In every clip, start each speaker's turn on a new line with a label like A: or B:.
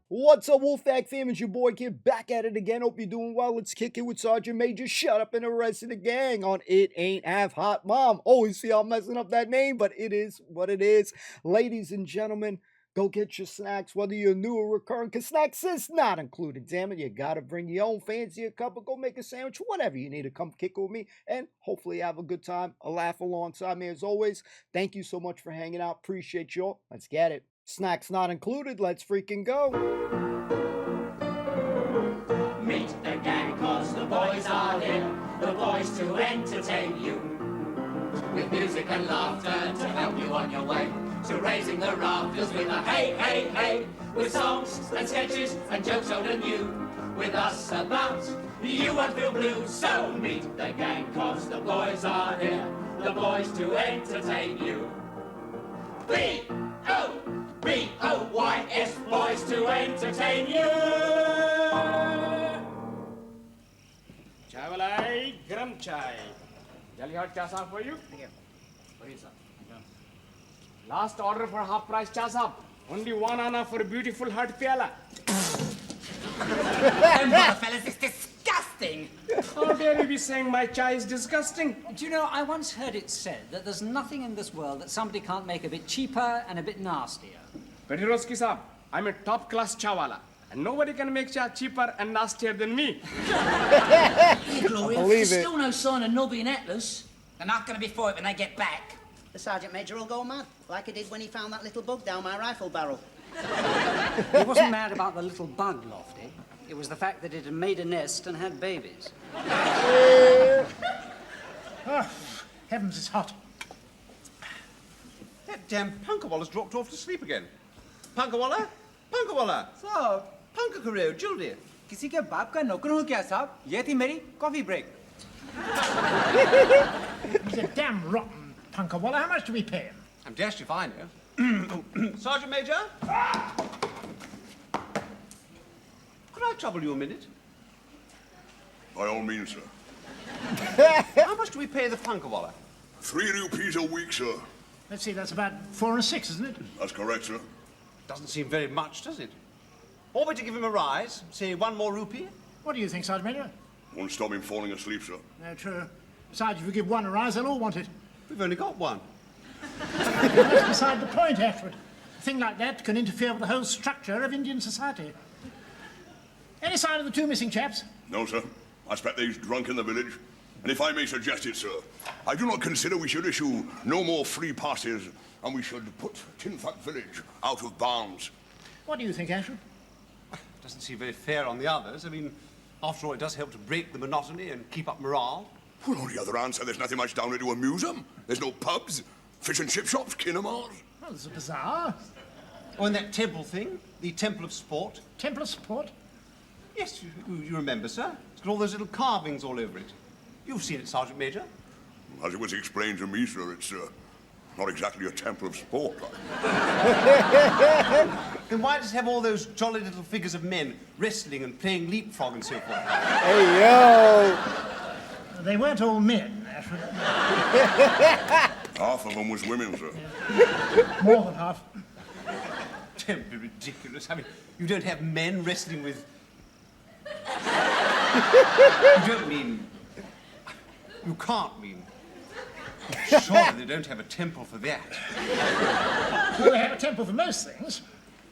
A: What's up, Wolfpack fam? It's your boy Kid back at it again. Hope you're doing well. Let's kick it with Sergeant Major. Shut up and the rest of the gang on It Ain't Half Hot Mom. Always see I'm messing up that name, but it is what it is. Ladies and gentlemen, go get your snacks, whether you're new or recurring, because snacks is not included. Damn it, you gotta bring your own fancy cup or go make a sandwich, whatever you need to come kick with me, and hopefully have a good time, a laugh alongside me as always. Thank you so much for hanging out. Appreciate y'all. Let's get it. Snacks not included. Let's freaking go.
B: Meet the gang, cause the boys are here, the boys to entertain you. With music and laughter to help you on your way, to raising the rafters with a hey, hey, hey. With songs and sketches and jokes old and new. With us about, you won't feel blue. So meet the gang, cause the boys are here, the boys to entertain you. B-O-B-O-Y-S, boys to entertain you.
C: Chai walai, garam chai. Jolly hot cha saab for you?
D: Thank you.
C: What is that? Last order for half price cha saab. Only 1 anna for a beautiful hot piala.
D: Don't bother, fellas, it's disgusting.
C: How dare you be saying my chai is disgusting?
E: Do you know, I once heard it said that there's nothing in this world that somebody can't make a bit cheaper and a bit nastier.
C: Petiroski saab, I'm a top class chawala. And nobody can make cha cheaper and nastier than me.
D: Hey, Gloria,
A: believe
D: there's
A: it.
D: still no sign of Nobby and Atlas. They're not going to be for it when they get back.
F: The Sergeant Major will go mad, like he did when he found that little bug down my rifle barrel.
E: He wasn't mad about the little bug, Lofty. It was the fact that it had made a nest and had babies.
G: Oh, heavens, it's hot.
H: That damn Punkawalla's dropped off to sleep again. Punkawalla? Punkawalla!
I: साहब
H: Punka कर रहे हो जल्दी?
I: किसी के बाप का नौकर हूँ क्या साहब? ये थी मेरी coffee break.
G: He's a damn rotten Punkawalla. How much do we pay him?
H: I'm dashed if I know. Sergeant Major? Could I trouble you a minute?
J: By all means, sir.
H: How much do we pay the Punkawalla?
J: 3 rupees a week, sir.
G: Let's see, that's about 4 and 6, isn't it?
J: That's correct, sir.
H: Doesn't seem very much, does it? Ought we to give him a rise? Say 1 more rupee?
G: What do you think, Sergeant Major?
J: Won't stop him falling asleep, sir.
G: No, true. Besides, if you give one a rise, they'll all want it.
H: We've only got 1.
G: That's beside the point, Ashford. A thing like that can interfere with the whole structure of Indian society. Any sign of the 2 missing chaps?
J: No, sir. I expect he's drunk in the village. And if I may suggest it, sir, I do not consider we should issue no more free passes, and we should put Tinfuck village out of bounds.
G: What do you think, Ashford?
H: Doesn't seem very fair on the others. I mean, after all, it does help to break the monotony and keep up morale.
J: Well, on the other hand, sir, there's nothing much down there to amuse them. There's no pubs, fish and chip shops, kinemas.
G: Well, there's a bazaar.
H: Oh, and that temple thing, the Temple of Sport.
G: Temple of Sport.
H: Yes, you remember, sir. It's got all those little carvings all over it. You've seen it, Sergeant Major.
J: As it was explained to me, sir, it's not exactly a temple of sport.
H: Then why does it have all those jolly little figures of men wrestling and playing leapfrog and so forth?
A: Hey, yo!
G: They weren't all men, Ashford.
J: Half of them was women, sir.
G: More than half.
H: Don't be ridiculous. I mean, you don't have men wrestling with... You don't mean... You can't mean... Surely they don't have a temple for that.
G: Well, they have a temple for most things.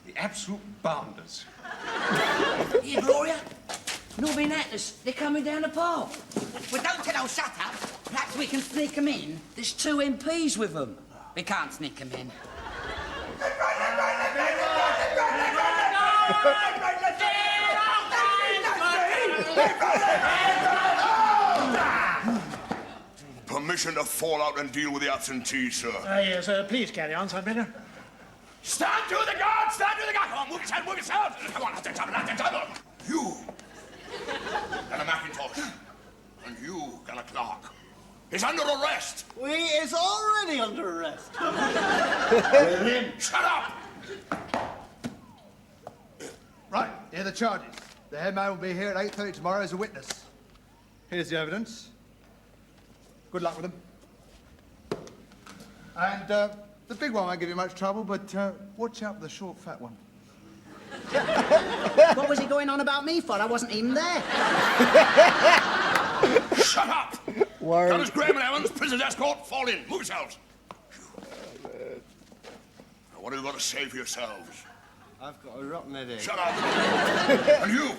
H: The absolute bounders.
D: Here, Gloria. Nobby and Atlas, they're coming down the park.
F: Well, don't tell them shut up.
D: Perhaps we can sneak them in. There's 2 MPs with them. We can't sneak them in.
J: Permission to fall out and deal with the absentees, sir.
G: Yes, please carry on, Sergeant Major.
B: Stand to the guard! Stand to the guard! Come on, move yourself, move yourself! Come on, after trouble.
J: You, Gunner Mackintosh, and you, Gunner Clark, is under arrest.
F: We is already under arrest.
J: Shut up!
I: Right, here are the charges. The headman will be here at 8:30 tomorrow as a witness. Here's the evidence. Good luck with them. And the big one won't give you much trouble, but watch out for the short, fat one.
F: What was he going on about me for? I wasn't even there.
J: Shut up!
A: Word.
J: Thomas Graham and Evans, prisoner's escort, fall in. Move yourselves. Now, what have you got to say for yourselves?
H: I've got a rotten headache.
J: Shut up! And you?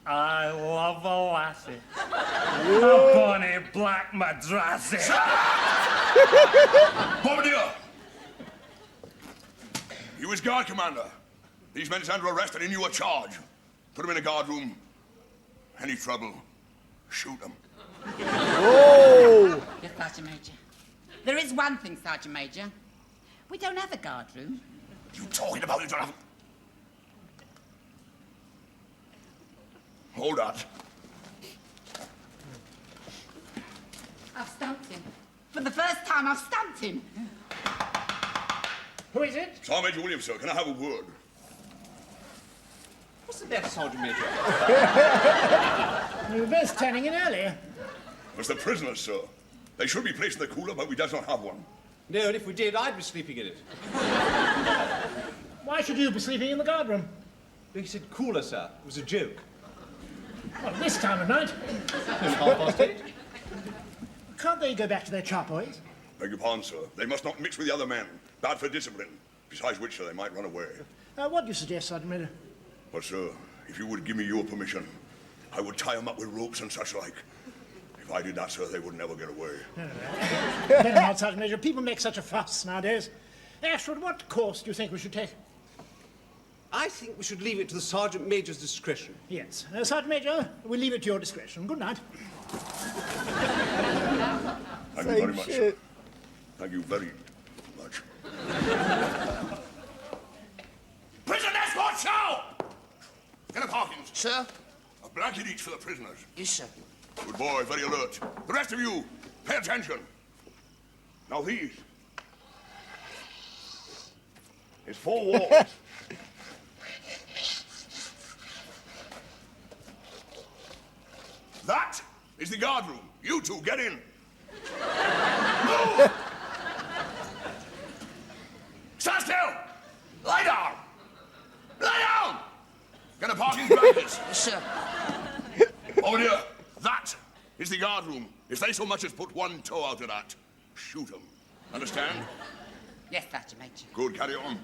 K: I love a lassie. A bonny black madrassi.
J: Bombardier! You as guard commander. These men is under arrest and in your charge. Put them in a guard room. Any trouble, shoot them.
A: Whoa!
L: Yes, Sergeant Major. There is one thing, Sergeant Major. We don't have a guard room.
J: You talking about you don't have... Hold that.
L: I've stumped him. For the first time, I've stumped him.
G: Who is it?
J: Sergeant Major Williams, sir. Can I have a word?
H: What's the matter, Sergeant Major?
G: We were both turning in earlier.
J: It's the prisoners, sir. They should be placed in the cooler, but we does not have one.
H: No, and if we did, I'd be sleeping in it.
G: Why should you be sleeping in the guard room?
H: He said cooler, sir. It was a joke.
G: Well, this time of night.
H: $8:30.
G: Can't they go back to their charpoys?
J: Beg your pardon, sir. They must not mix with the other men. Bad for discipline. Besides which, sir, they might run away.
G: What do you suggest, Sergeant Major?
J: But, sir, if you would give me your permission, I would tie them up with ropes and such like. If I did that, sir, they would never get away.
G: Better not, Sergeant Major. People make such a fuss nowadays. Ashford, what course do you think we should take?
H: I think we should leave it to the Sergeant Major's discretion.
G: Yes. Sergeant Major, we'll leave it to your discretion. Good night.
J: Thank you very much, sir. Thank you very much. Prison escort show! Kenneth Hawkins.
D: Sir?
J: A blanket each for the prisoners.
D: Yes, sir.
J: Good boy, very alert. The rest of you, pay attention. Now these. It's 4 walls. That is the guard room. You two, get in. Move! Stand still! Lie down! Lie down! Get a parking blankets.
D: Yes, sir.
J: Over here. That is the guard room. If they so much as put one toe out of that, shoot them. Understand?
L: Yes, Sergeant Major.
J: Good, carry on.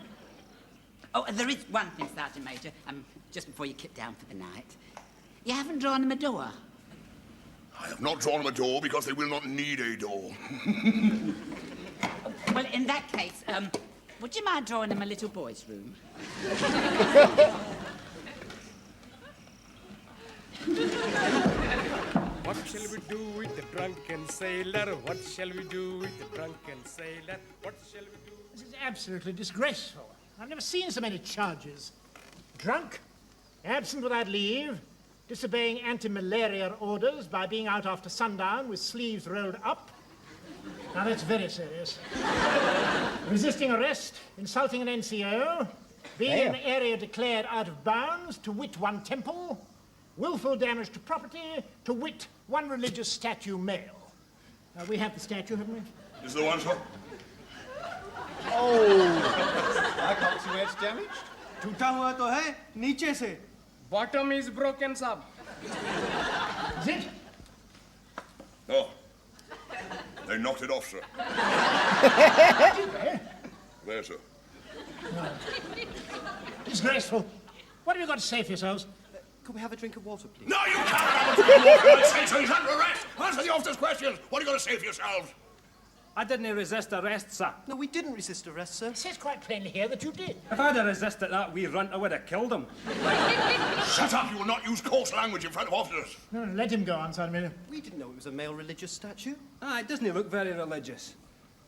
L: Oh, there is one thing, Sergeant Major, just before you kip down for the night. You haven't drawn them a door.
J: I have not drawn them a door because they will not need a door.
L: Well, in that case, would you mind drawing them a little boy's room?
C: What shall we do with the drunken sailor? What shall we do with the drunken sailor? What shall we do?
G: This is absolutely disgraceful. I've never seen so many charges. Drunk, absent without leave, disobeying anti-malaria orders by being out after sundown with sleeves rolled up. Now that's very serious. Resisting arrest, insulting an NCO, being in an area declared out of bounds, to wit one temple, willful damage to property, to wit one religious statue male. We have the statue, haven't we?
J: This is the one, sir?
H: Oh! I can't see where it's damaged. टूटा हुआ तो है नीचे से.
C: Bottom is broken, sir.
G: Is it?
J: No. They knocked it off, sir. There, sir.
G: No. Disgraceful. What have you got to say for yourselves?
H: Could we have a drink of water, please?
J: No, you can't have a drink of water. I say so. He's under arrest. Answer the officer's questions. What are you going to say for yourselves?
K: I didn't resist arrest, sir.
H: No, we didn't resist arrest, sir.
G: It says quite plainly here that you did.
K: If I'd have resisted that wee runt, I would have killed him.
J: Shut up. You will not use coarse language in front of officers.
G: No, let him go on, Sergeant Major.
H: We didn't know it was a male religious statue.
K: Ah, it doesn't look very religious.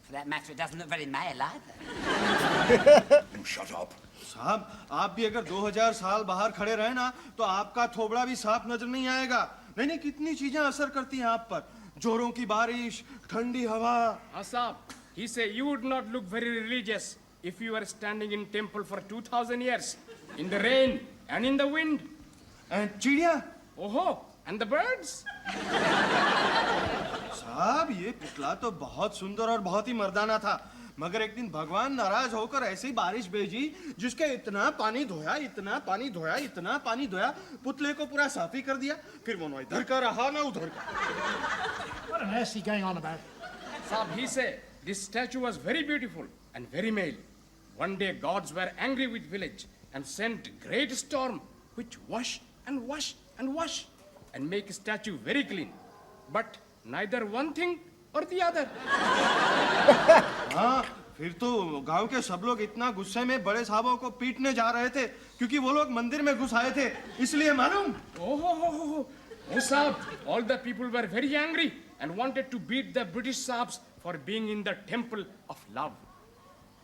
L: For that matter, it doesn't look very male either.
J: You shut up.
I: साहब आप भी अगर 2000 साल बाहर खड़े रहे ना तो आपका थोबड़ा भी साफ नजर नहीं आएगा. नहीं कितनी चीजें असर करती हैं आप पर. जोरों की बारिश, ठंडी हवा.
C: Asab, he said you would not look very religious if you were standing in temple for 2000 years, in the rain and in the wind.
I: And चिड़िया?
C: Oh, and the birds?
I: साहब साहब ये पुतला तो बहुत सुंदर और बहुत ही मर्दाना था, मगर एक दिन भगवान नाराज होकर ऐसी बारिश भेजी जिसके इतना पानी धोया, इतना पानी धोया, इतना पानी धोया, पुतले को पूरा साफ ही कर दिया। फिर वो न इधर का रहा न उधर का।
G: What on earth is he going on about?
C: Sahib, he said this statue was very beautiful and very male. One day gods were angry with village and sent great storm which wash and wash and wash and make statue very clean. But neither one thing or the other.
I: हाँ, फिर तो गांव के सब लोग इतना गुस्से में बड़े साहबों को पीटने जा रहे थे क्योंकि वो लोग मंदिर में घुस आए थे, इसलिए मालूम?
C: Oh, Sahib, all the people were very angry and wanted to beat the British Sahabs for being in the temple of love.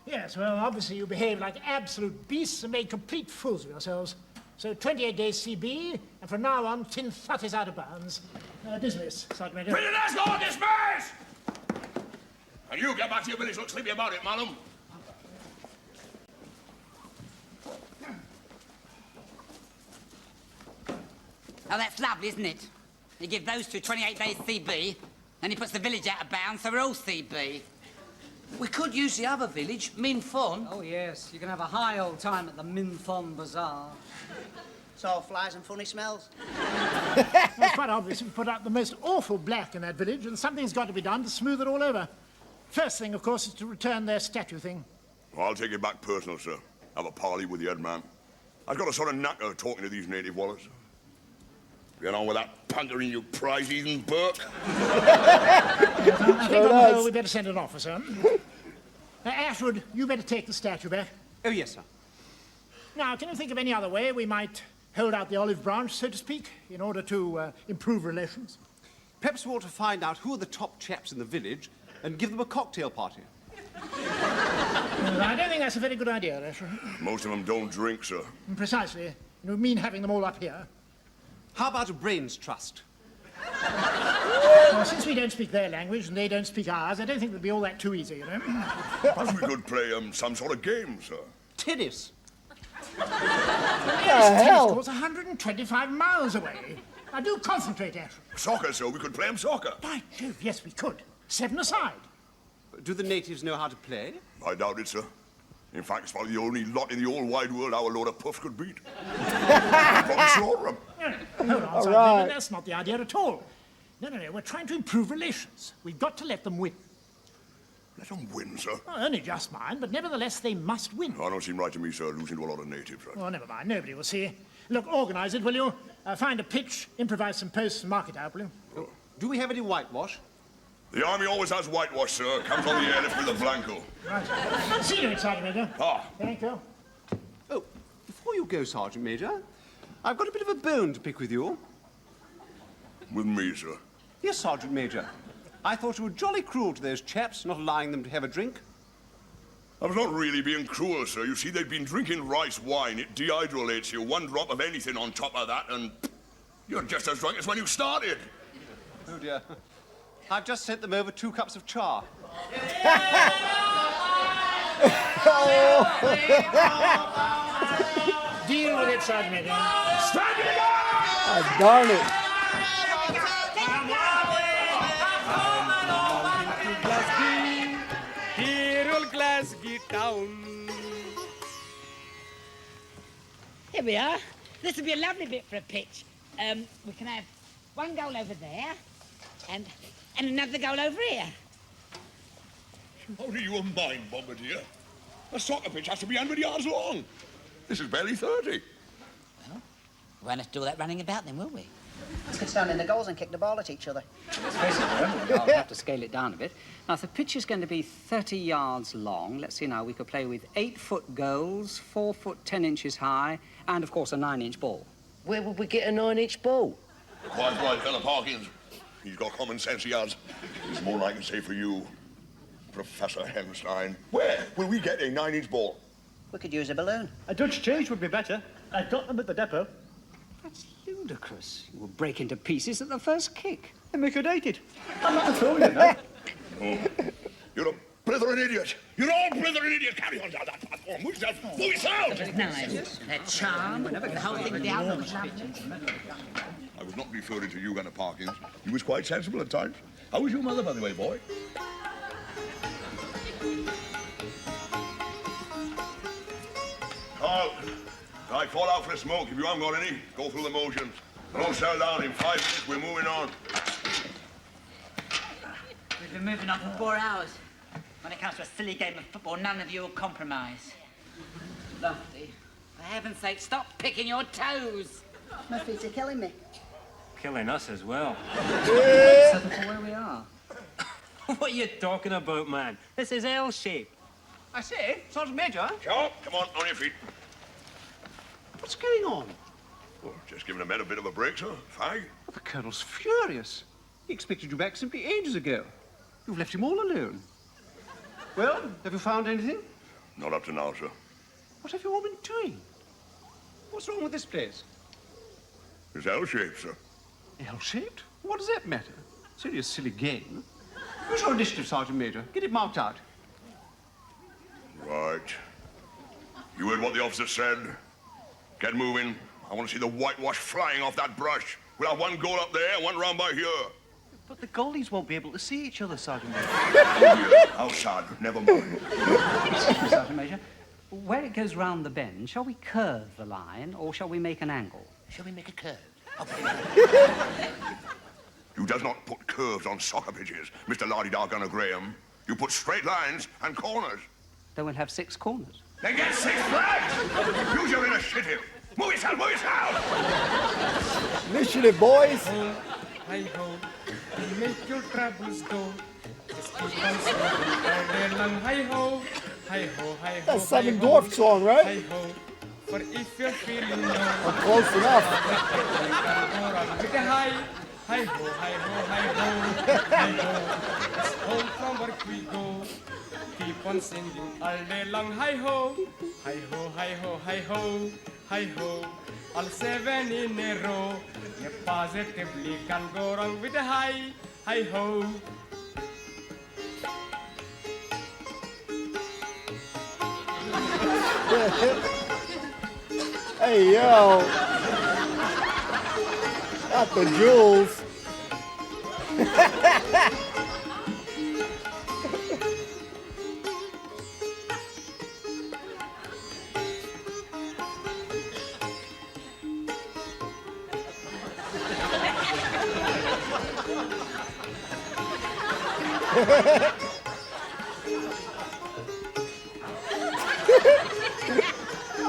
G: Yes, well, obviously you behaved like absolute beasts and made complete fools of yourselves. So 28 days CB, and from now on, tin thut is out of bounds. Dismiss, Sergeant Major.
J: Prisoners, go dismiss! And you get back to your village, look sleepy about it, Malum.
L: Oh, that's lovely, isn't it? You give those two 28 days CB, and he puts the village out of bounds, so we're all CB.
D: We could use the other village, Min Thon.
E: Oh, yes. You can have a high old time at the Min Thon Bazaar.
F: It's all flies and funny smells.
G: It's quite obvious we put out the most awful black in that village, and something's got to be done to smooth it all over. First thing, of course, is to return their statue thing.
J: Well, I'll take it back personal, sir. Have a parley with the head man. I've got a sort of knack of talking to these native wallets. Get on with that punter in you prize-eating Burke.
G: I think on the whole we better send an officer. Ashwood, you better take the statue back.
H: Oh, yes, sir.
G: Now, can you think of any other way we might hold out the olive branch, so to speak, in order to improve relations?
H: Perhaps we ought to find out who are the top chaps in the village and give them a cocktail party.
G: I don't think that's a very good idea, Ashwood.
J: Most of them don't drink, sir.
G: Precisely. You mean having them all up here?
H: How about a brains trust?
G: Well, since we don't speak their language and they don't speak ours, I don't think it'll be all that too easy, you know.
J: Perhaps we could play some sort of game, sir.
H: Tennis.
G: What the hell? Tennis court's 125 miles away. Now, do concentrate, Ashwood.
J: Soccer, sir. We could play 'em soccer.
G: By Jove, yes, we could. 7 aside.
H: Do the natives know how to play?
J: I doubt it, sir. In fact, it's probably the only lot in the whole wide world our load of puffs could beat. Probably slaughter 'em.
G: Hold on, Sergeant. That's not the idea at all. No, we're trying to improve relations. We've got to let them win.
J: Let them win, sir?
G: Well, only just mine, but nevertheless they must win.
J: I don't seem right to me, sir, losing to a lot of natives. Right?
G: Well, never mind. Nobody will see. Look, organise it, will you? Find a pitch, improvise some posts, and mark it out, will you?
H: Do we have any whitewash?
J: The army always has whitewash, sir. Comes on the airlift with a blanco.
G: Right. See you, Sergeant Major.
J: Ah.
G: Thank you.
H: Oh, before you go, Sergeant Major, I've got a bit of a bone to pick with you.
J: With me, sir?
H: Yes, Sergeant Major. I thought you were jolly cruel to those chaps, not allowing them to have a drink.
J: I was not really being cruel, sir. You see, they've been drinking rice wine. It dehydrates you. One drop of anything on top of that, and you're just as drunk as when you started.
H: Oh, dear. I've just sent them over 2 cups of char.
G: Deal with it, Sergeant Major.
A: Oh, darn it.
C: Dear old Glasgow town.
L: Here we are. This will be a lovely bit for a pitch. We can have one goal over there and another goal over here.
J: How do you mind, Bombardier? A soccer pitch has to be 100 yards long. This is barely 30.
L: Well, we won't have to do all that running about then, will we?
F: We could stand in the goals and kick the ball at each other.
E: I'll have to scale it down a bit. Now, if the pitch is going to be 30 yards long, let's see now, we could play with 8-foot goals, 4 foot 10 inches high, and, of course, a 9-inch ball.
D: Where would we get a 9-inch ball?
J: Quite right, fella Parkins. He's got common sense, he has. There's more I can say for you, Professor Henstein. Where will we get a 9-inch ball?
F: We could use a balloon.
K: A Dutch change would be better. I've got them at the depot.
E: That's ludicrous. You will break into pieces at the first kick.
K: And we could eat it. I'm not throwing it now.
J: Oh, you're a blithering idiot. You're all blithering idiot. Carry on down that platform. Move yourself.
L: Nice. That charm, the whole thing down was lovely.
J: I was not referring to you, Gunner Parkins. You was quite sensible at times. How was your mother, by the way, boy? Carl, I fall out for a smoke. If you haven't got any, go through the motions. Don't settle down. In 5 minutes, we're moving on.
D: We've been moving on for 4 hours. When it comes to a silly game of football, none of you will compromise. Lovely. For heaven's sake, stop picking your toes.
F: Murphy's killing me.
M: Killing us as well.
E: Settle for where we are.
M: What are you talking about, man? This is L-shaped.
H: I say, Sergeant Major.
J: Joe, come on your feet.
H: What's going on?
J: Oh, just giving the men a bit of a break, sir. Fine.
H: Well, the Colonel's furious. He expected you back simply ages ago. You've left him all alone. Well, have you found anything?
J: Not up to now, sir.
H: What have you all been doing? What's wrong with this place?
J: It's L-shaped, sir.
H: L-shaped? What does that matter? It's only a silly game. Use your initiative, Sergeant Major. Get it marked out.
J: Right. You heard what the officer said. Get moving. I want to see the whitewash flying off that brush. We'll have one goal up there and one round by here.
H: But the goalies won't be able to see each other, Sergeant Major.
J: Outside, never mind.
E: Sergeant Major, where it goes round the bend, shall we curve the line or shall we make an angle?
D: Shall we make a curve?
J: You does not put curves on soccer pitches, Mr. Lardy-Dar Gunner Graham. You put straight lines and corners.
E: Then we'll have 6 corners.
J: Then get 6 flags! Use your initiative. Move it out, move it out!
A: Initiative, boys.
C: Hi-ho, make your troubles go. Just keep on smoking all day long. Hi-ho, hi-ho, hi-ho.
A: That's Seven Dwarf song, right?
C: Hi-ho, for if you're feeling low.
A: I'm close enough.
C: With a hi, hi-ho, hi-ho, hi-ho, hi-ho. It's home from work we go. Keep on singing all day long. Hi-ho, hi-ho, hi-ho, hi-ho, hi-ho. All 7 in a row. You positively can't go wrong with a hi, hi-ho.
A: Hey, yo. Got the jewels.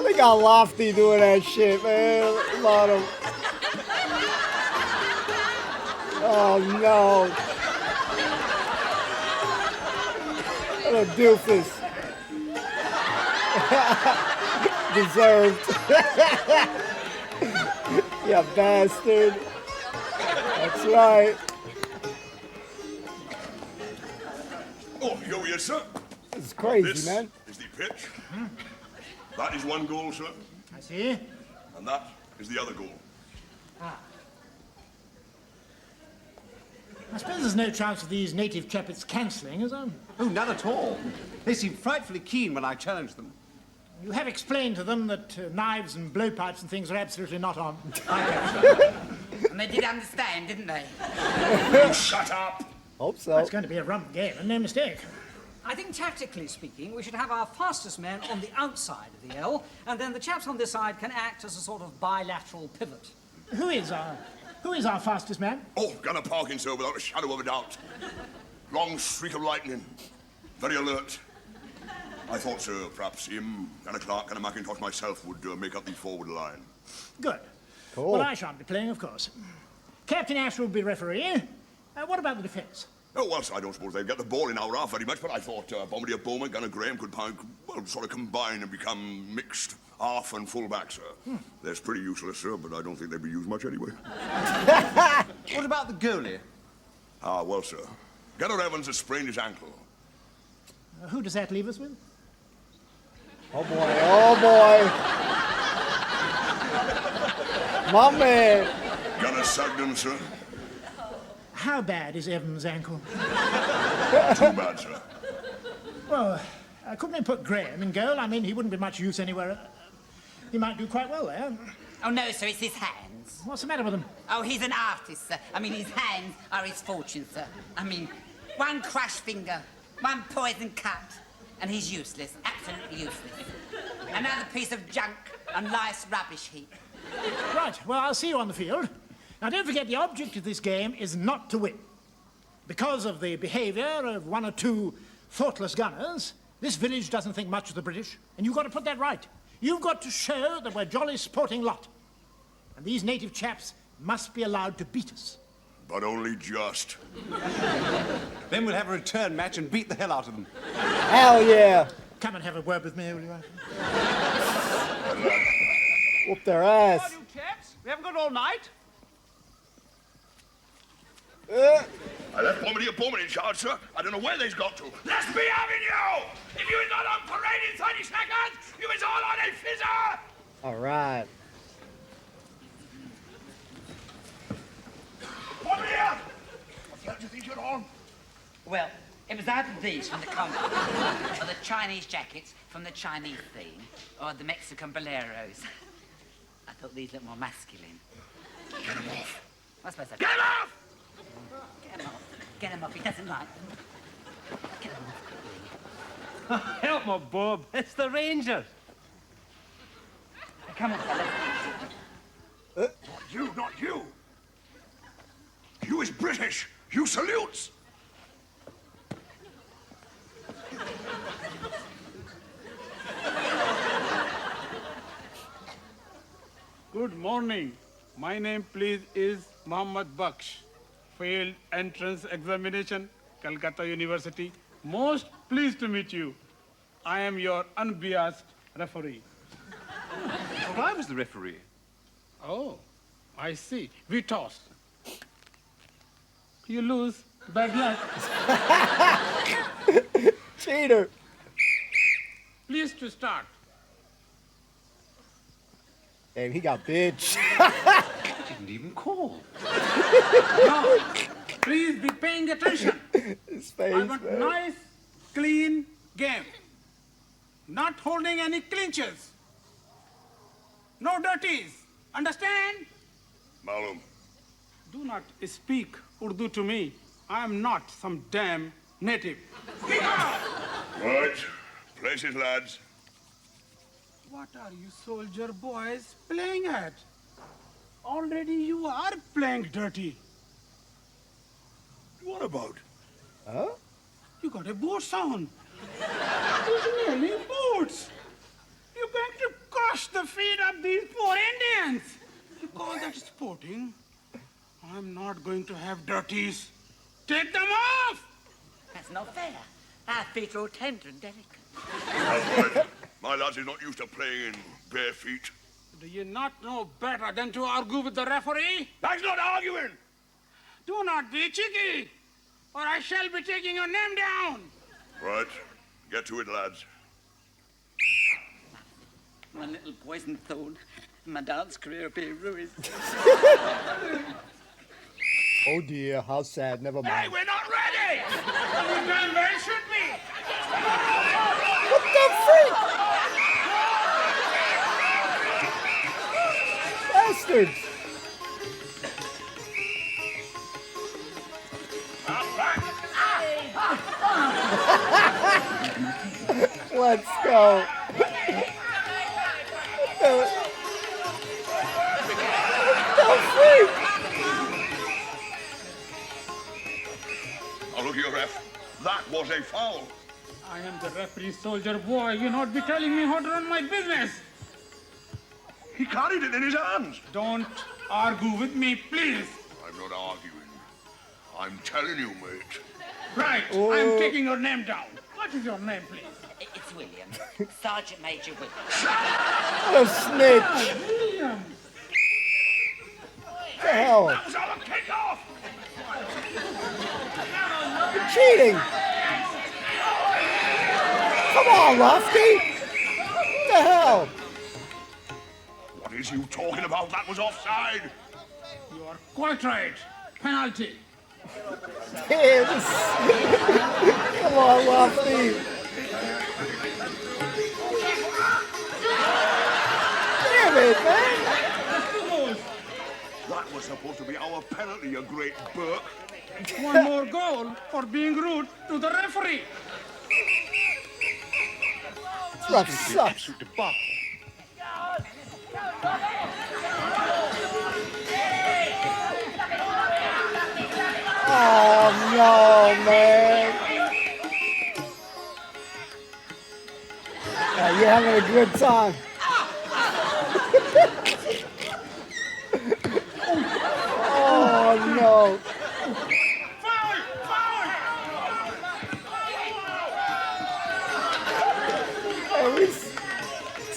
A: They got Lofty doing that shit, man. A lot of... Oh, no. What a doofus. Deserved. You bastard. That's right.
J: Oh, here we are, sir.
A: This is crazy,
J: this
A: man.
J: Is the pitch. That is one goal, sir.
G: I see.
J: And that is the other goal.
G: I suppose there's no chance of these native chappets cancelling, is there?
H: Oh, none at all. They seem frightfully keen when I challenge them.
G: You have explained to them that knives and blowpipes and things are absolutely not on.
D: And they did understand, didn't they?
J: You shut up.
A: Hope so.
G: Well, it's going to be a rump game, and no mistake.
E: I think, tactically speaking, we should have our fastest men on the outside of the L, and then the chaps on this side can act as a sort of bilateral pivot.
G: Who is our fastest man?
J: Oh, Gunner Parkins, sir, without a shadow of a doubt. Long streak of lightning. Very alert. I thought, sir, perhaps him, Gunner Clark, Gunner McIntosh, myself would make up the forward line.
G: Good.
A: Cool.
G: Well, I shan't be playing, of course. Captain Ash will be referee. What about the defence?
J: Oh, well, sir, I don't suppose they've got the ball in our half very much, but I thought Bombardier Bowman, Gunner Graham could sort of combine and become mixed half and full back, sir. That's pretty useless, sir, but I don't think they'd be used much anyway.
H: What about the goalie?
J: Ah, well, sir. Gunner Evans has sprained his ankle.
G: Who does that leave us with?
A: Oh, boy. Oh, boy. My man.
J: Gunner Sugden, sir.
G: How bad is Evans' ankle?
J: Too bad, sir.
G: Well, couldn't they put Graham in goal? I mean, he wouldn't be much use anywhere. He might do quite well there.
D: Oh, no, sir, it's his hands.
G: What's the matter with him?
D: Oh, he's an artist, sir. I mean, his hands are his fortune, sir. I mean, one crushed finger, one poisoned cut, and he's useless, absolutely useless. Another piece of junk on life's rubbish heap.
G: Right, well, I'll see you on the field. Now, don't forget, the object of this game is not to win. Because of the behaviour of one or two thoughtless gunners, this village doesn't think much of the British, and you've got to put that right. You've got to show that we're a jolly sporting lot. And these native chaps must be allowed to beat us.
J: But only just.
H: Then we'll have a return match and beat the hell out of them.
A: Hell yeah.
G: Come and have a word with me, will you?
A: Whoop their ass.
H: Come on, you chaps. We haven't got all night.
J: I left Bombardier in charge, sir. I don't know where they's got to. Let's be having you! If you was not on parade in 30 seconds, you was all on a fizzer!
A: All right.
J: Bombardier! What the hell do you think you're on?
D: Well, it was either these from the Congo, or the Chinese jackets from the Chinese theme, or the Mexican boleros. I thought these looked more masculine.
J: Get him off!
D: What's supposed to...
J: Get him off!
D: Get him off. Get him off. He doesn't like them. Get him off quickly.
M: Help me, Bob. It's the Rangers.
D: Come on, fellas.
J: Not you, not you! You is British! You salutes!
N: Good morning. My name, please, is Mohammed Baksh. Failed entrance examination, Calcutta University. Most pleased to meet you. I am your unbiased referee.
H: But I was the referee.
N: Oh, I see. We toss. You lose. Bad luck.
A: Cheater.
N: Please to start.
A: Damn, he got bitch.
H: Didn't even call.
N: Now, please be paying attention.
A: His face,
N: I want
A: man.
N: nice, clean game. Not holding any clinches. No dirties. Understand?
J: Malum.
N: Do not speak Urdu to me. I am not some damn native.
J: Right. Places, lads.
N: What are you soldier boys playing at? Already you are playing dirty.
J: What about?
A: Huh?
N: You got a boots on. These nearly boots. You're going to crush the feet of these poor Indians. You call that sporting? I'm not going to have dirties. Take them off!
D: That's not fair. Our feet are all tender and delicate.
J: Right. My lads is not used to playing in bare feet.
N: Do you not know better than to argue with the referee?
J: That's not arguing!
N: Do not be cheeky, or I shall be taking your name down.
J: Right. Get to it, lads.
D: One little poison thorn, and my dance career will be ruined.
A: Oh dear, how sad. Never
J: Hey,
A: mind.
J: we're not ready!
N: You damn well should be.
A: What the freak? Bastards! Let's go. What the freak?
J: Oh, look here, ref. That was a foul.
N: I am the referee, soldier boy. You not be telling me how to run my business.
J: He carried it in his hands.
N: Don't argue with me, please.
J: I'm not arguing. I'm telling you, mate.
N: Right, I'm taking your name down. What is your name, please?
D: It's William. Sergeant Major William.
A: What a snitch.
N: William.
A: What the hell?
J: That was our kickoff!
A: You're cheating. Come on, Lofty. What the hell?
J: What is you talking about? That was offside.
N: You are quite right. Penalty.
A: Damn, this... Come on, Lofty. Damn it, man.
J: That was supposed to be our penalty, you great Burke.
N: One more goal for being rude to the referee.
A: This ref sucks. Oh no, man. Yeah, you're having a good time. Oh no. Oh, he's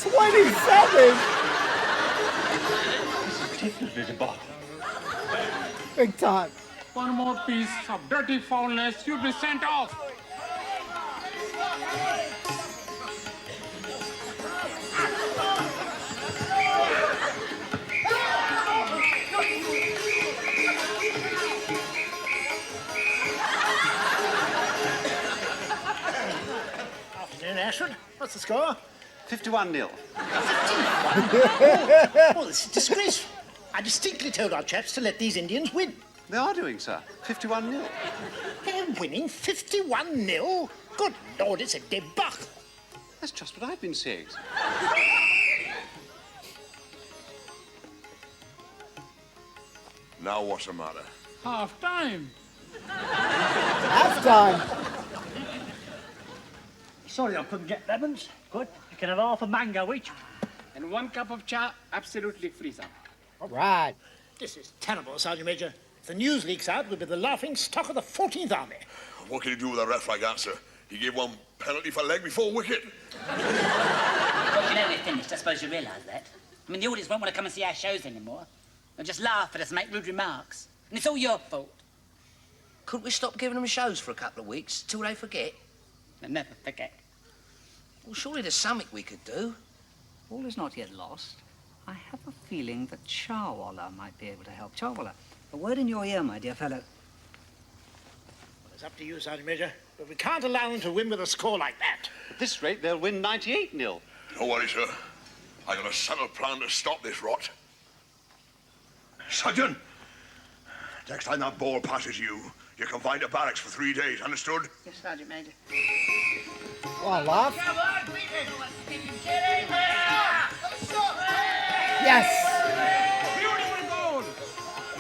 A: 27.
K: Particularly debacle.
A: Big time.
N: One more piece of dirty foulness, you'll be sent off.
G: Afternoon, Ashford. What's the score?
H: 51-0.
G: Oh, this is disgraceful. I distinctly told our chaps to let these Indians win.
H: They are doing, sir. 51-0.
G: They're winning 51-0? Good Lord, it's a debacle.
H: That's just what I've been saying.
J: Now what's the matter?
N: Half time.
A: Halftime.
K: Sorry I couldn't get lemons. Good. You can have half a mango each.
C: And 1 cup of cha, absolutely free, sir.
A: All right.
G: This is terrible, Sergeant Major. If the news leaks out, we'll be the laughing stock of the 14th Army.
J: What can you do with a ref like that, sir? He gave one penalty for leg before wicket.
D: Well, you know we're finished. I suppose you realise that. I mean, the audience won't want to come and see our shows anymore. They'll just laugh at us and make rude remarks. And it's all your fault.
O: Couldn't we stop giving them shows for a couple of weeks till they forget?
D: They'll never forget.
O: Well, surely there's something we could do.
E: All is not yet lost. I have a feeling that Charwalla might be able to help. Charwalla, a word in your ear, my dear fellow.
G: Well, it's up to you, Sergeant Major. But we can't allow them to win with a score like that.
H: At this rate, they'll win 98-0.
J: No worries, sir. I got a subtle plan to stop this rot. Sergeant, next time that ball passes you, you can find a barracks for 3 days, understood?
D: Yes, Sergeant Major.
A: Come on, laugh. Yes.
N: Beautiful goal.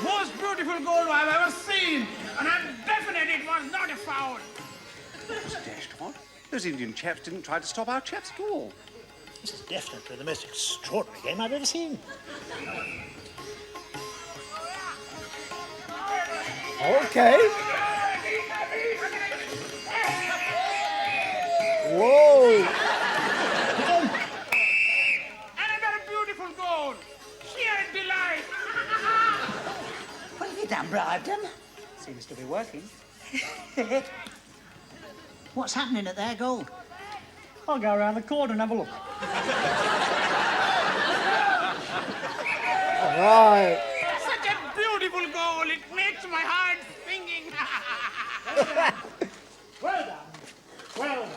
N: Most beautiful goal I've ever seen. And I'm definite it was not a foul.
H: That's dashed what? Those Indian chaps didn't try to stop our chaps at all.
G: This is definitely the most extraordinary game I've ever seen.
A: Okay. Whoa.
N: Another beautiful goal. Sheer delight.
D: What have you done, bribed them?
E: Seems to be working.
F: What's happening at their goal?
K: I'll go around the corner and have a look.
A: All right.
N: Such a beautiful goal. It makes my heart singing.
G: Well done. Well done.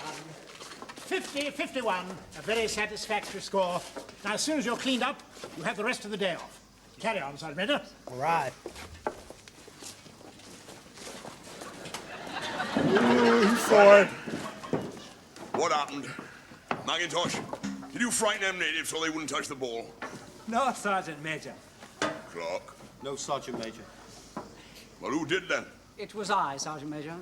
G: 50-51. A very satisfactory score. Now, as soon as you're cleaned up, you have the rest of the day off. Carry on, Sergeant Major.
A: All right. Ooh, he's sore.
J: What happened? Macintosh, did you frighten them natives so they wouldn't touch the ball?
I: No, Sergeant Major.
J: Clark?
I: No, Sergeant Major.
J: Well, who did then?
E: It was I, Sergeant Major.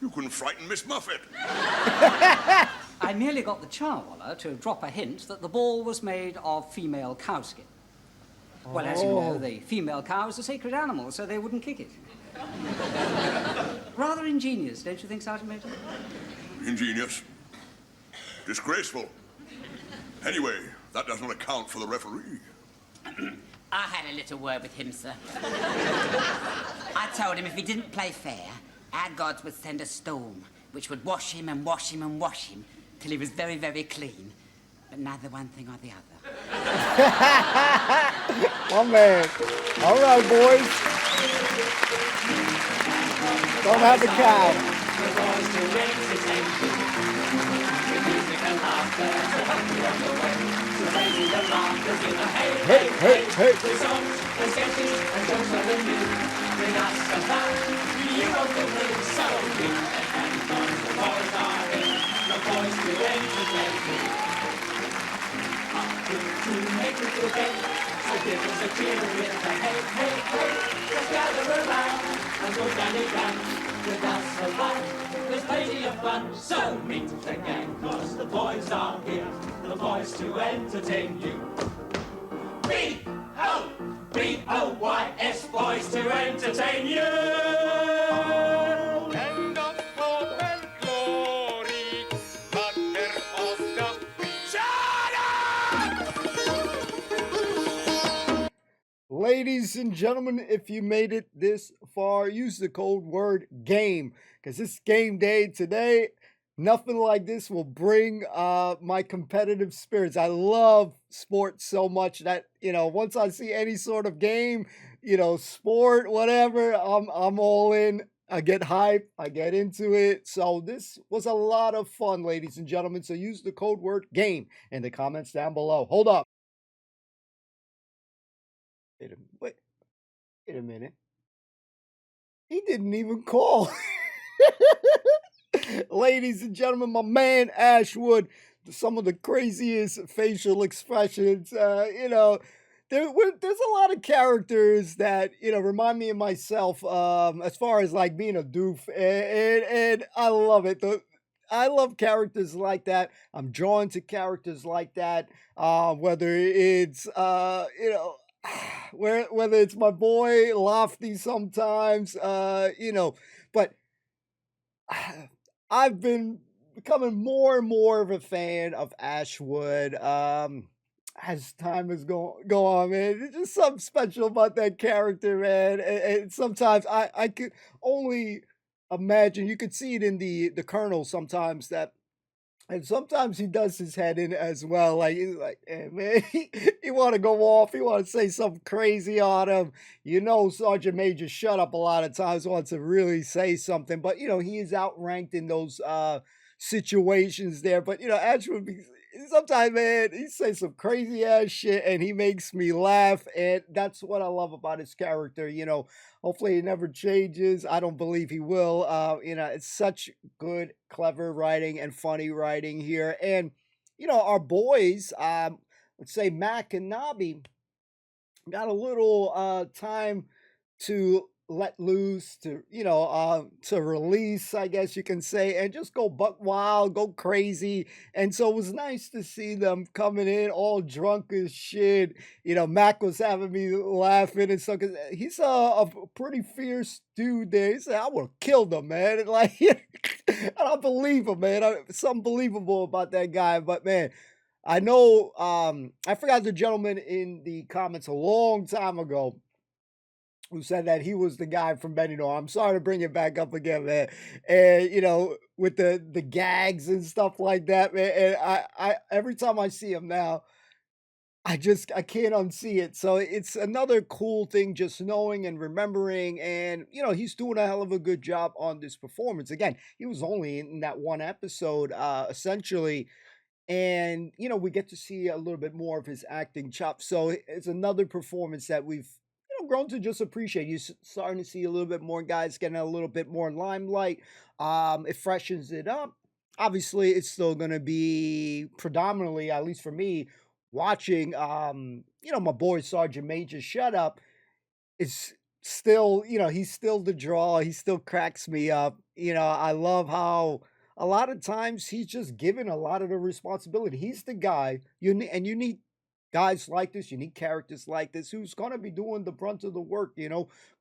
J: You couldn't frighten Miss Muffet.
E: I merely got the Charwalla to drop a hint that the ball was made of female cow skin. Well, as you know, the female cow is a sacred animal, so they wouldn't kick it. Rather ingenious, don't you think, Sergeant Major?
J: Ingenious. Disgraceful. Anyway, that doesn't account for the referee.
D: I had a little word with him, sir. I told him if he didn't play fair, our gods would send a storm, which would wash him and wash him and wash him till he was very, very clean. But neither one thing or the other.
A: My man. All right, boys. Don't have the cow.
B: Raising the rafters with a hey,
A: Hey, hey, hey.
B: The songs, the sketches, and jokes are the new. With us and that, you won't feel blue. So meet the gang, 'cause the boys are here. The boys to entertain you. Up to make you feel great. So give us a cheer with a hey, hey, hey. Let's gather around and go down it down. With us for fun, there's plenty of fun. So meet the gang, 'cause the boys are here. The boys to entertain you. B-O-B-O-Y-S, boys to entertain you.
P: And of hope and glory, mother of the
A: Ladies and gentlemen, if you made it this far, use the code word GAME, because it's game day today. Nothing like this will bring my competitive spirits. I love sports so much that, once I see any sort of game, sport, whatever, I'm all in. I get hyped. I get into it. So this was a lot of fun, ladies and gentlemen. So use the code word GAME in the comments down below. Hold up. Wait a minute. He didn't even call. Ladies and gentlemen, my man Ashwood, some of the craziest facial expressions. There's a lot of characters that remind me of myself. As far as like being a doof, and I love it. I love characters like that. I'm drawn to characters like that. Whether it's whether it's my boy Lofty sometimes, but I've been becoming more and more of a fan of Ashwood as time has go on, man. There's just something special about that character, man. And sometimes I could only imagine, you could see it in the Colonel sometimes, and sometimes he does his head in as well. Like, he's like, hey, man, he want to go off. He want to say something crazy on him. Sergeant Major Shut Up a lot of times wants to really say something. But, he is outranked in those situations there. But, Ashwood, sometimes, man, he says some crazy ass shit and he makes me laugh. And that's what I love about his character. Hopefully he never changes. I don't believe he will. It's such good, clever writing and funny writing here. And, our boys, let's say Mac and Nobby, got a little time to let loose, to release, I guess you can say, and just go buck wild, go crazy. And so it was nice to see them coming in all drunk as shit. Mac was having me laughing and stuff, because he's a pretty fierce dude there. He said, I would have killed him, man. And like, I don't believe him, man. It's unbelievable about that guy. But man, I know, I forgot the gentleman in the comments a long time ago who said that he was the guy from Benidorm. I'm sorry to bring it back up again, man. And, with the gags and stuff like that, man. And I every time I see him now, I can't unsee it. So it's another cool thing, just knowing and remembering. And, he's doing a hell of a good job on this performance. Again, he was only in that one episode, essentially. And, we get to see a little bit more of his acting chops. So it's another performance that we've grown to just appreciate. You're starting to see a little bit more guys getting a little bit more limelight. It freshens it up. Obviously, it's still going to be predominantly, at least for me, watching, my boy Sergeant Major Shut Up. It's still, he's still the draw. He still cracks me up. I love how a lot of times he's just given a lot of the responsibility. He's the guy, you need guys like this, you need characters like this who's going to be doing the brunt of the work.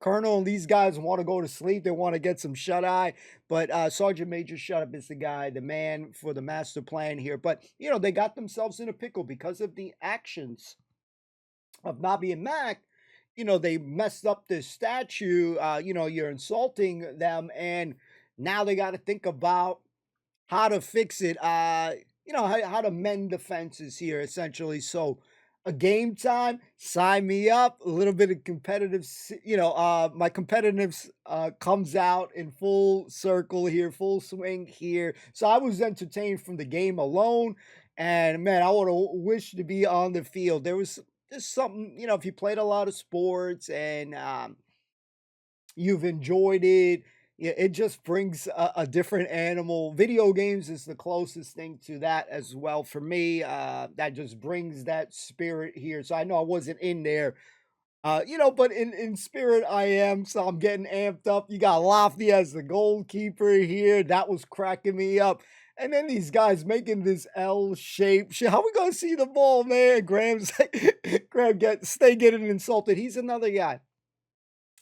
A: Colonel and these guys want to go to sleep. They want to get some shut-eye. But Sergeant Major Shut Up is the guy, the man for the master plan here. But, they got themselves in a pickle because of the actions of Nobby and Mac. They messed up this statue. You're insulting them. And now they got to think about how to fix it. How to mend the fences here, essentially. So, a game time, sign me up. A little bit of competitive, my competitiveness comes out in full circle here, full swing here. So I was entertained from the game alone. And man, I would have wished to be on the field. There was just something, if you played a lot of sports and you've enjoyed it, it just brings a different animal. Video games is the closest thing to that as well for me. That just brings that spirit here. So I know I wasn't in there, but in spirit I am. So I'm getting amped up. You got Lofty as the goalkeeper here. That was cracking me up. And then these guys making this L shape. How we gonna see the ball, man? Graham getting insulted. He's another guy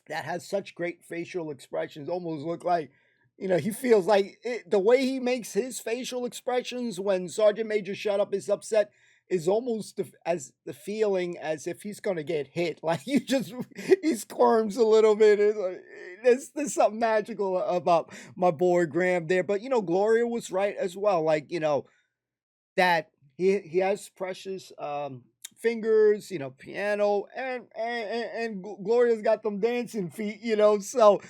A: that has such great facial expressions. Almost look like, he feels like the way he makes his facial expressions when Sergeant Major Shut Up is upset is almost as the feeling as if he's gonna get hit. Like he squirms a little bit. It's like, there's something magical about my boy Graham there. But Gloria was right as well. Like that he has precious fingers, piano, and Gloria's got them dancing feet, so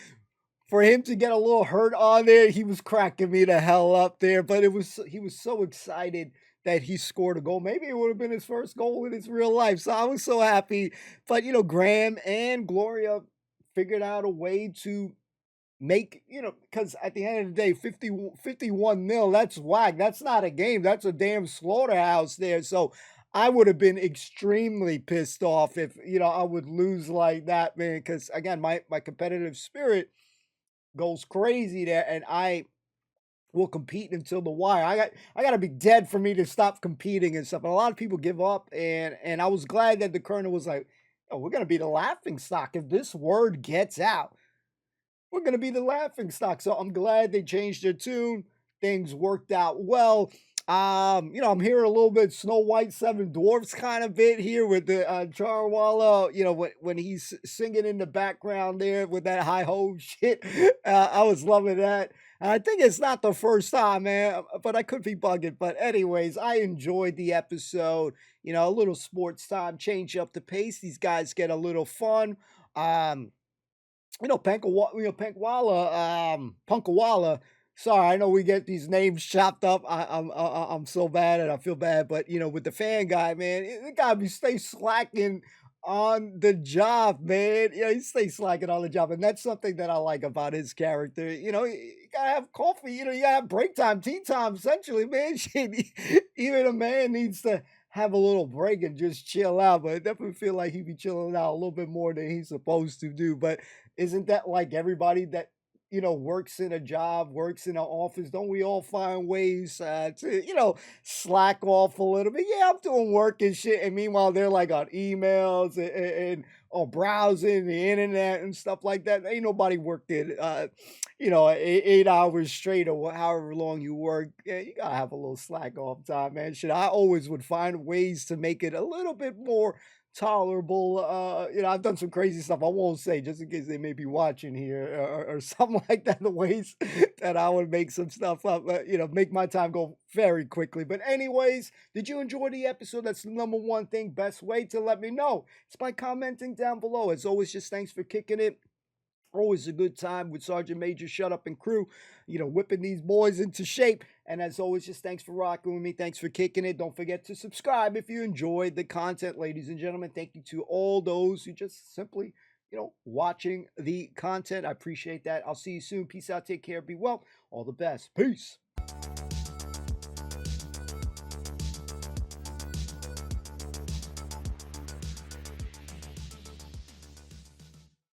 A: for him to get a little hurt on there, he was cracking me the hell up there. But he was so excited that he scored a goal. Maybe it would have been his first goal in his real life. So I was so happy. But Graham and Gloria figured out a way to make, because at the end of the day, 51-0, that's whack. That's not a game. That's a damn slaughterhouse there. So I would have been extremely pissed off if, I would lose like that, man. Because again, my competitive spirit goes crazy there, and I will compete until the wire. I got to be dead for me to stop competing and stuff. And a lot of people give up, and I was glad that the colonel was like, "Oh, we're gonna be the laughing stock if this word gets out. We're gonna be the laughing stock." So I'm glad they changed their tune. Things worked out well. I'm hearing a little bit Snow White, Seven Dwarfs kind of bit here with the Charwalla, when he's singing in the background there with that hi-ho shit. I was loving that. And I think it's not the first time, man, but I could be bugging. But anyways, I enjoyed the episode. A little sports time, change up the pace. These guys get a little fun. Punkawalla. Sorry, I know we get these names chopped up. I'm so bad and I feel bad, but with the fan guy, man, the guy stay slacking on the job, man. He stays slacking on the job, and that's something that I like about his character. You gotta have coffee. You gotta have break time, tea time. Essentially, man, shit, even a man needs to have a little break and just chill out. But I definitely feel like he be chilling out a little bit more than he's supposed to do. But isn't that like everybody that works in a job, works in an office? Don't we all find ways to, slack off a little bit? Yeah, I'm doing work and shit. And meanwhile, they're like on emails or browsing the internet and stuff like that. Ain't nobody worked it, 8 hours straight or however long you work. Yeah, you gotta have a little slack off time, man. Shit, I always would find ways to make it a little bit more tolerable. I've done some crazy stuff I won't say just in case they may be watching here or something like that. The ways that I would make some stuff up, make my time go very quickly. But anyways, did you enjoy the episode? That's the number one thing. Best way to let me know. It's by commenting down below. As always, just thanks for kicking it. Always a good time with Sergeant Major Shut Up and crew, whipping these boys into shape. And as always, just thanks for rocking with me. Thanks for kicking it. Don't forget to subscribe if you enjoyed the content, ladies and gentlemen. Thank you to all those who just simply, watching the content. I appreciate that. I'll see you soon. Peace out. Take care. Be well. All the best. Peace.